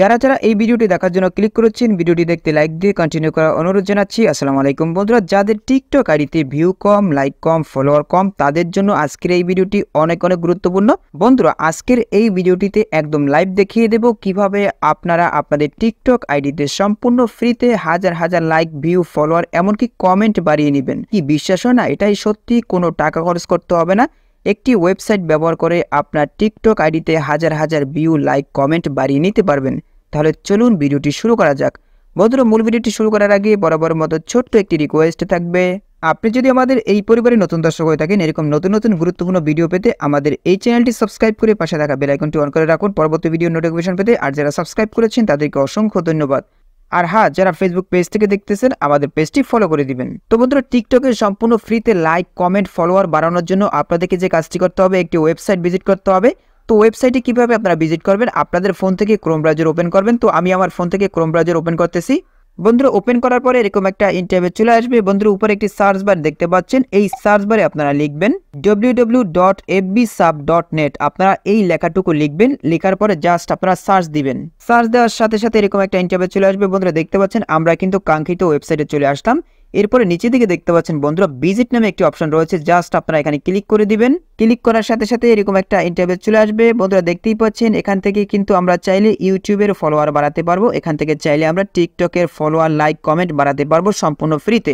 যারা যারা এই ভিডিওটি দেখার জন্য ক্লিক করেছেন, ভিডিওটি দেখতে লাইক দিয়ে কন্টিনিউ করার অনুরোধ জানাচ্ছি। আসসালামু আলাইকুম বন্ধুরা, যাদের টিকটক আইডিতে ভিউ কম, লাইক কম, ফলোয়ার কম, তাদের জন্য আজকের এই ভিডিওটি অনেক গুরুত্বপূর্ণ। বন্ধুরা, আজকের এই ভিডিওটিতে একদম লাইভ দেখিয়ে দেব কিভাবে আপনারা আপনাদের টিকটক আইডিতে সম্পূর্ণ ফ্রিতে হাজার হাজার লাইক, ভিউ, ফলোয়ার এমনকি কমেন্ট বাড়িয়ে নেবেন। কি বিশ্বাস হয় না? এটাই সত্যি, কোনো টাকা খরচ করতে হবে না। একটি ওয়েবসাইট ব্যবহার করে আপনার টিকটক আইডিতে হাজার হাজার ভিউ, লাইক, কমেন্ট বাড়িয়ে নিতে পারবেন। তাহলে চলুন ভিডিওটি শুরু করা যাক। বন্ধুরা, মূল ভিডিওটি শুরু করার আগে বরাবর মতো ছোট্ট একটি রিকোয়েস্ট থাকবে। আপনি যদি আমাদের এই পরিবারে নতুন দর্শক হয়ে থাকেন, এরকম নতুন নতুন গুরুত্বপূর্ণ ভিডিও পেতে আমাদের এই চ্যানেলটি সাবস্ক্রাইব করে পাশে থাকা বেল আইকনটি অন করে রাখুন পরবর্তী ভিডিও নোটিফিকেশন পেতে। আর যারা সাবস্ক্রাইব করেছেন তাদেরকে অসংখ্য ধন্যবাদ। আর হ্যাঁ, যারা ফেসবুক পেজ থেকে দেখতেছেন আমাদের পেজটি ফলো করে দিবেন। তো বন্ধুরা, টিকটকের সম্পূর্ণ ফ্রিতে লাইক, কমেন্ট, ফলোয়ার বাড়ানোর জন্য আপনাদেরকে যে কাজটি করতে হবে, একটি ওয়েবসাইট ভিজিট করতে হবে। তো ওয়েবসাইটে কিভাবে আপনারা ভিজিট করবেন? আপনাদের ফোন থেকে ক্রোম ব্রাউজার ওপেন করবেন। তো আমি আমার ফোন থেকে ক্রোম ব্রাউজার ওপেন করতেছি। বন্ধুরা, ওপেন করার পরে এরকম একটা ইন্টারফেস চলে আসবে। বন্ধুরা, উপরে একটি সার্চ বার দেখতে পাচ্ছেন। এই সার্চ বারে আপনারা লিখবেন www.fbsub.net। আপনারা এই লেখাটুকু লিখবেন। লেখার পরে জাস্ট আপনারা সার্চ দিবেন। সার্চ দেওয়ার সাথে সাথে এরকম একটা ইন্টারফেস চলে আসবে। বন্ধুরা, দেখতে পাচ্ছেন আমরা কিন্তু কাঙ্ক্ষিত ওয়েবসাইটে চলে আসলাম। এরপরে নিচে দিকে দেখতে পাচ্ছেন বন্ধুরা ভিজিট নামে একটি অপশন রয়েছে। জাস্ট আপনারা এখানে ক্লিক করে দিবেন। ক্লিক করার সাথে সাথে এরকম একটা ইন্টারফেস চলে আসবে। বন্ধুরা, দেখতেই পাচ্ছেন এখান থেকে কিন্তু আমরা চাইলে ইউটিউবের ফলোয়ার বাড়াতে পারবো। এখান থেকে চাইলে আমরা টিকটকের ফলোয়ার, লাইক, কমেন্ট বাড়াতে পারবো সম্পূর্ণ ফ্রিতে।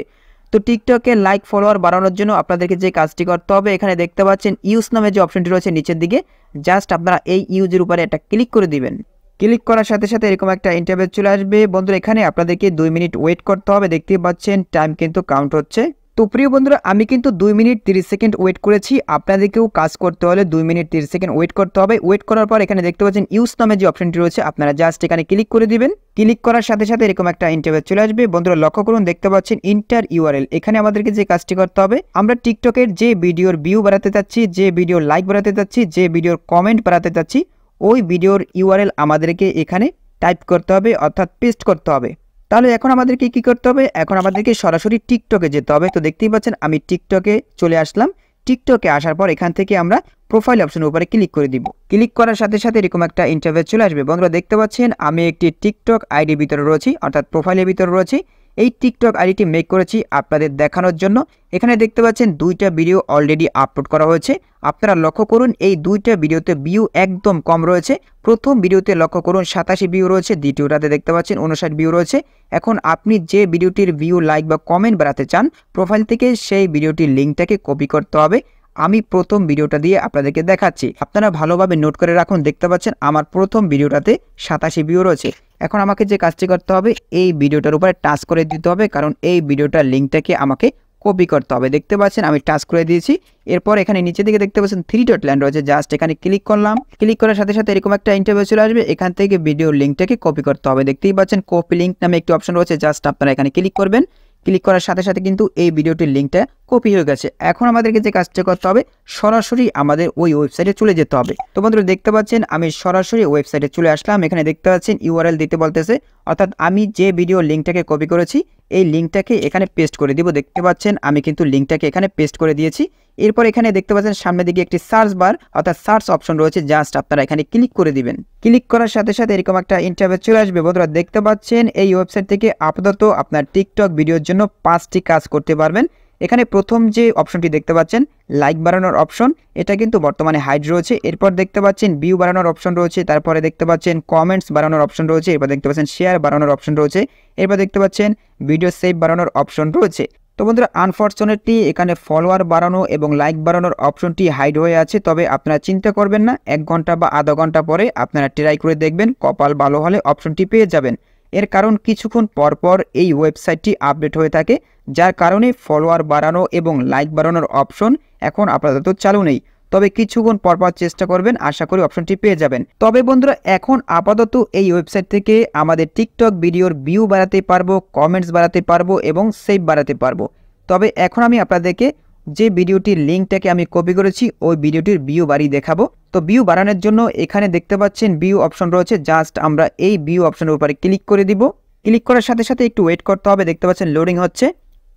তো টিকটকের লাইক, ফলোয়ার বাড়ানোর জন্য আপনাদেরকে যে কাজটি করতে হবে, এখানে দেখতে পাচ্ছেন ইউজ নামে যে অপশনটি রয়েছে নিচের দিকে, জাস্ট আপনারা এই ইউজের উপরে একটা ক্লিক করে দিবেন। ক্লিক করার সাথে সাথে এরকম একটা ইন্টারফেস চলে আসবে। বন্ধুরা, এখানে আপনাদেরকে 2 মিনিট ওয়েট করতে হবে। দেখতেই পাচ্ছেন টাইম কিন্তু কাউন্ট হচ্ছে। তো প্রিয় বন্ধুরা, আমি কিন্তু 2 মিনিট 30 সেকেন্ড ওয়েট করেছি। আপনাদেরকেও কাজ করতে হলে 2 মিনিট 30 সেকেন্ড ওয়েট করতে হবে। ওয়েট করার পর এখানে দেখতে পাচ্ছেন ইউজ নামে যে অপশনটি রয়েছে, আপনারা জাস্ট এখানে ক্লিক করে দিবেন। ক্লিক করার সাথে সাথে এরকম একটা ইন্টারফেস চলে আসবে। বন্ধুরা, লক্ষ্য করুন, দেখতে পাচ্ছেন ইন্টার ইউআরএল। এখানে আমাদেরকে যে কাজটি করতে হবে, আমরা টিকটকের যে ভিডিওর ভিউ বাড়াতে চাচ্ছি, যে ভিডিওর লাইক বাড়াতে চাচ্ছি, যে ভিডিওর কমেন্ট বাড়াতে চাচ্ছি, ওই ভিডিওর ইউআরএল আমাদেরকে এখানে টাইপ করতে হবে, অর্থাৎ পেস্ট করতে হবে। তাহলে এখন আমাদেরকে কি করতে হবে? এখন আমাদেরকে সরাসরি টিকটকে যেতে হবে। তো দেখতেই পাচ্ছেন আমি টিকটকে চলে আসলাম। টিকটকে আসার পর এখান থেকে আমরা প্রোফাইল অপশনের উপরে ক্লিক করে দিব। ক্লিক করার সাথে সাথে এরকম একটা ইন্টারফেস চলে আসবে। বন্ধুরা, দেখতে পাচ্ছেন আমি একটি টিকটক আইডির ভিতরে রয়েছি, অর্থাৎ প্রোফাইলের ভিতরে রয়েছি। এই টিকটক আইডিটি মেক করেছি আপনাদের দেখানোর জন্য। এখানে দেখতে পাচ্ছেন 2টা ভিডিও অলরেডি আপলোড করা হয়েছে। আপনারা লক্ষ্য করুন এই 2টা ভিডিওতে ভিউ একদম কম রয়েছে। প্রথম ভিডিওতে লক্ষ্য করুন 87 ভিউ রয়েছে, দ্বিতীয়টাতে দেখতে পাচ্ছেন 59 ভিউ রয়েছে। এখন আপনি যে ভিডিওটির ভিউ, লাইক বা কমেন্ট বাড়াতে চান, প্রোফাইল থেকে সেই ভিডিওটির লিঙ্কটাকে কপি করতে হবে। আমি প্রথম ভিডিওটা দিয়ে আপনাদেরকে দেখাচ্ছি, আপনারা ভালোভাবে নোট করে রাখুন। দেখতে পাচ্ছেন আমার প্রথম ভিডিওটাতে 87 ভিউ রয়েছে। এখন আমাকে যে কাজটি করতে হবে, এই ভিডিওটার উপরে টাচ করে দিতে হবে, কারণ এই ভিডিওটার লিঙ্কটাকে আমাকে কপি করতে হবে। দেখতে পাচ্ছেন আমি টাচ করে দিয়েছি। এরপর এখানে নিচে দিকে দেখতে পাচ্ছেন 3 ডট লাইন রয়েছে, জাস্ট এখানে ক্লিক করলাম। ক্লিক করার সাথে সাথে এরকম একটা ইন্টারফেস চলে আসবে। এখান থেকে ভিডিওর লিঙ্কটাকে কপি করতে হবে। দেখতেই পাচ্ছেন কপি লিঙ্ক নামে একটি অপশন রয়েছে, জাস্ট আপনারা এখানে ক্লিক করবেন। ক্লিক করার সাথে সাথে কিন্তু এই ভিডিওটির লিঙ্কটা কপি হয়ে গেছে। এখন আমাদেরকে যে কাজটা করতে হবে, সরাসরি আমাদের ওই ওয়েবসাইটে চলে যেতে হবে। তো বন্ধুরা, দেখতে পাচ্ছেন আমি সরাসরি ওয়েবসাইটে চলে আসলাম। এখানে দেখতে পাচ্ছেন ইউআরএল দিতে বলতেছে, অর্থাৎ আমি যে ভিডিও লিঙ্কটাকে কপি করেছি এই লিঙ্কটাকে এখানে পেস্ট করে দিব। দেখতে পাচ্ছেন আমি কিন্তু লিঙ্কটাকে এখানে পেস্ট করে দিয়েছি। এরপর এখানে দেখতে পাচ্ছেন সামনের দিকে একটি সার্চ বার, অর্থাৎ সার্চ অপশন রয়েছে, জাস্ট আপনারা এখানে ক্লিক করে দিবেন। ক্লিক করার সাথে সাথে এরকম একটা ইন্টারফেস চলে আসবে। বন্ধুরা, দেখতে পাচ্ছেন এই ওয়েবসাইট থেকে আপাতত আপনার টিকটক ভিডিওর জন্য 5টি কাজ করতে পারবেন। এখানে প্রথম যে অপশনটি দেখতে পাচ্ছেন লাইক বাড়ানোর অপশন, এটা কিন্তু বর্তমানে হাইড রয়েছে। এরপর দেখতে পাচ্ছেন ভিউ বাড়ানোর অপশন রয়েছে, তারপরে দেখতে পাচ্ছেন কমেন্টস বাড়ানোর অপশন রয়েছে, এরপর দেখতে পাচ্ছেন শেয়ার বাড়ানোর অপশন রয়েছে, এরপর দেখতে পাচ্ছেন ভিডিও সেভ বাড়ানোর অপশন রয়েছে। তো বন্ধুরা, আনফরচুনেটলি এখানে ফলোয়ার বাড়ানো এবং লাইক বাড়ানোর অপশনটি হাইড হয়ে আছে। তবে আপনারা চিন্তা করবেন না, 1 ঘন্টা বা আধা ঘন্টা পরে আপনারা ট্রাই করে দেখবেন, কপাল ভালো হলে অপশনটি পেয়ে যাবেন। এর কারণ কিছুক্ষণ পরপর এই ওয়েবসাইটটি আপডেট হয়ে থাকে, যার কারণে ফলোয়ার বাড়ানো এবং লাইক বাড়ানোর অপশন এখন আপাতত চালু নেই। তবে কিছুক্ষণ পরপর চেষ্টা করবেন, আশা করি অপশনটি পেয়ে যাবেন। তবে বন্ধুরা, এখন আপাতত এই ওয়েবসাইট থেকে আমাদের টিকটক ভিডিওর ভিউ বাড়াতে পারবো, কমেন্টস বাড়াতে পারবো এবং সেভ বাড়াতে পারবো। তবে এখন আমি আপনাদেরকে যে ভিডিওটির লিঙ্কটাকে আমি কপি করেছি ওই ভিডিওটির ভিউ বাড়িয়ে দেখাবো। তো ভিউ বাড়ানোর জন্য এখানে দেখতে পাচ্ছেন ভিউ অপশন রয়েছে, জাস্ট আমরা এই ভিউ অপশনের উপরে ক্লিক করে দিব। ক্লিক করার সাথে সাথে একটু ওয়েট করতে হবে। দেখতে পাচ্ছেন লোডিং হচ্ছে।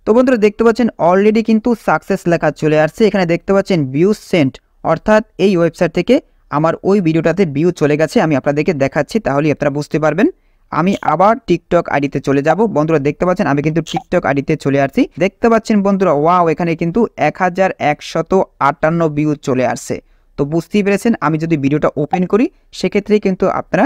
তো বন্ধুরা, দেখতে পাচ্ছেন অলরেডি কিন্তু সাকসেস লেখা চলে আসছে। এখানে দেখতে পাচ্ছেন ভিউ সেন্ট, অর্থাৎ এই ওয়েবসাইট থেকে আমার ওই ভিডিওটাতে ভিউ চলে গেছে। আমি আপনাদেরকে দেখাচ্ছি, তাহলেই আপনারা বুঝতে পারবেন। আমি আবার টিকটক আইডিতে চলে যাব। বন্ধুরা দেখতে পাচ্ছেন আমি কিন্তু টিকটক আইডিতে চলে আসছি। দেখতে পাচ্ছেন বন্ধুরা, ওয়াও, এখানে কিন্তু 1158 ভিউ চলে আসছে। তো বুঝতেই পেরেছেন, আমি যদি ভিডিওটা ওপেন করি সেক্ষেত্রে কিন্তু আপনারা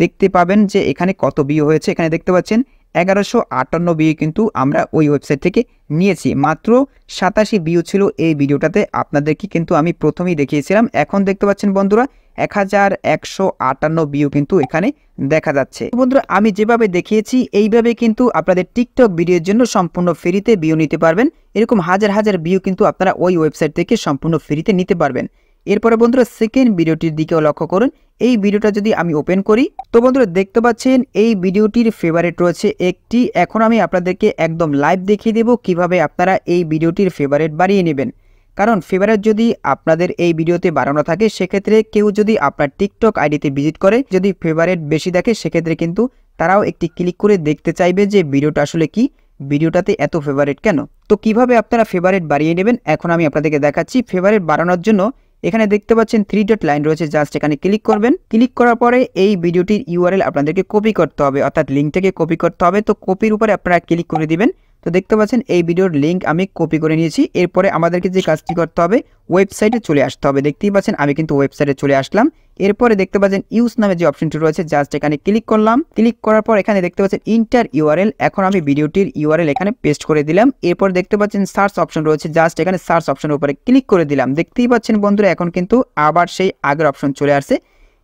দেখতে পাবেন যে এখানে কত ভিউ হয়েছে। এখানে দেখতে পাচ্ছেন 1158 ভিউ কিন্তু আমরা ওই ওয়েবসাইট থেকে নিয়েছি। মাত্র 87 ভিউ ছিল এই ভিডিওটাতে, আপনাদেরকে কিন্তু আমি প্রথমেই দেখিয়েছিলাম। এখন দেখতে পাচ্ছেন বন্ধুরা 1158 ভিউ কিন্তু এখানে দেখা যাচ্ছে। বন্ধুরা আমি যেভাবে দেখিয়েছি এইভাবে কিন্তু আপনাদের টিকটক ভিডিওর জন্য সম্পূর্ণ ফ্রিতে ভিউ নিতে পারবেন। এরকম হাজার হাজার ভিউ কিন্তু আপনারা ওই ওয়েবসাইট থেকে সম্পূর্ণ ফ্রিতে নিতে পারবেন। এরপরে বন্ধুরা সেকেন্ড ভিডিওটির দিকেও লক্ষ্য করুন। এই ভিডিওটা যদি আমি ওপেন করি তো বন্ধুরা দেখতে পাচ্ছেন এই ভিডিওটির ফেভারিট রয়েছে একটি। এখন আমি আপনাদেরকে একদম লাইভ দেখিয়ে দেব কিভাবে আপনারা এই ভিডিওটির ফেভারিট বাড়িয়ে নেবেন। কারণ ফেভারিট যদি আপনাদের এই ভিডিওতে বাড়ানো থাকে সেক্ষেত্রে কেউ যদি আপনার টিকটক আইডিতে ভিজিট করে, যদি ফেভারিট বেশি দেখে সেক্ষেত্রে কিন্তু তারাও একটি ক্লিক করে দেখতে চাইবে যে ভিডিওটা আসলে কি, ভিডিওটাতে এত ফেভারিট কেন। তো কিভাবে আপনারা ফেভারিট বাড়িয়ে নেবেন এখন আমি আপনাদেরকে দেখাচ্ছি। ফেভারিট বাড়ানোর জন্য এখানে দেখতে পাচ্ছেন 3 ডট লাইন রয়েছে, জাস্ট এখানে ক্লিক করবেন। ক্লিক করার পরে এই ভিডিওটির ইউআরএল আপনাদেরকে কপি করতে হবে, অর্থাৎ লিঙ্কটাকে কপি করতে হবে। তো কপির উপরে আপনারা ক্লিক করে দিবেন। তো দেখতে পাচ্ছেন এই ভিডিওর লিঙ্ক আমি কপি করে নিয়েছি। এরপরে আমাদেরকে যে কাজটি করতে হবে ওয়েবসাইটে চলে আসতে হবে। দেখতেই পাচ্ছেন আমি কিন্তু ওয়েবসাইটে চলে আসলাম। এরপরে দেখতে পাচ্ছেন ইউজ নামে যে অপশনটি রয়েছে, জাস্ট এখানে ক্লিক করলাম। ক্লিক করার পর এখানে দেখতে পাচ্ছেন ইন্টার ইউআরএল। এখন আমি ভিডিওটির ইউআরএল এখানে পেস্ট করে দিলাম। এরপর দেখতে পাচ্ছেন সার্চ অপশন রয়েছে, জাস্ট এখানে সার্চ অপশনের উপরে ক্লিক করে দিলাম। দেখতেই পাচ্ছেন বন্ধুরা এখন কিন্তু আবার সেই আগের অপশন চলে আসছে।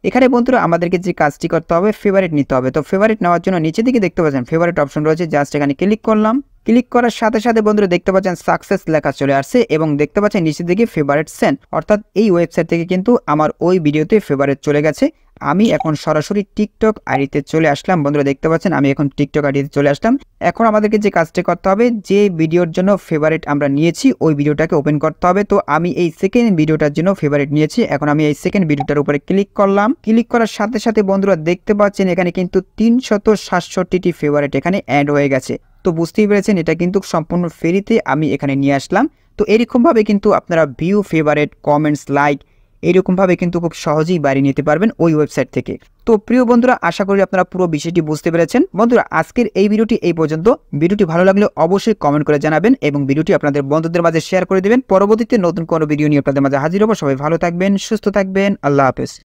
এখানে বন্ধুরা আমাদেরকে যে কাজটি করতে হবে ফেভারিট নিতে হবে। তো ফেভারিট নেওয়ার জন্য নিচে দিকে দেখতে পাচ্ছেন ফেভারিট অপশন রয়েছে, জাস্ট এখানে ক্লিক করলাম। ক্লিক করার সাথে সাথে বন্ধুরা দেখতে পাচ্ছেন সাকসেস লেখা চলে আসছে এবং দেখতে পাচ্ছেন নিচের দিকে ফেভারিট সেন্ড, অর্থাৎ এই ওয়েবসাইট থেকে কিন্তু আমার ওই ভিডিওতে ফেভারিট চলে গেছে। আমি এখন সরাসরি টিকটক আইডিতে চলে আসলাম। বন্ধুরা দেখতে পাচ্ছেন আমি এখন টিকটক আইডিতে চলে আসলাম। এখন আমাদেরকে যে কাজটা করতে হবে, যে ভিডিওর জন্য ফেভারিট আমরা নিয়েছি ওই ভিডিওটাকে ওপেন করতে হবে। তো আমি এই সেকেন্ড ভিডিওটার জন্য ফেভারিট নিয়েছি। এখন আমি এই সেকেন্ড ভিডিওটার উপরে ক্লিক করলাম। ক্লিক করার সাথে সাথে বন্ধুরা দেখতে পাচ্ছেন এখানে কিন্তু 367টি ফেভারিট এখানে অ্যাড হয়ে গেছে। তো বুঝতেই পেরেছেন এটা কিন্তু সম্পূর্ণ ফ্রিতে আমি এখানে নিয়ে আসলাম। তো এরকমভাবে কিন্তু আপনারা ভিউ, ফেভারিট, কমেন্টস, লাইক এইরকমভাবে কিন্তু খুব সহজেই বাড়িয়ে নিতে পারবেন ওই ওয়েবসাইট থেকে। তো প্রিয় বন্ধুরা আশা করি আপনারা পুরো বিষয়টি বুঝতে পেরেছেন। বন্ধুরা আজকের এই ভিডিওটি এই পর্যন্ত। ভিডিওটি ভালো লাগলে অবশ্যই কমেন্ট করে জানাবেন এবং ভিডিওটি আপনাদের বন্ধুদের মাঝে শেয়ার করে দেবেন। পরবর্তীতে নতুন কোনো ভিডিও নিয়ে আপনাদের মাঝে হাজির হবো। সবাই ভালো থাকবেন, সুস্থ থাকবেন। আল্লাহ হাফেজ।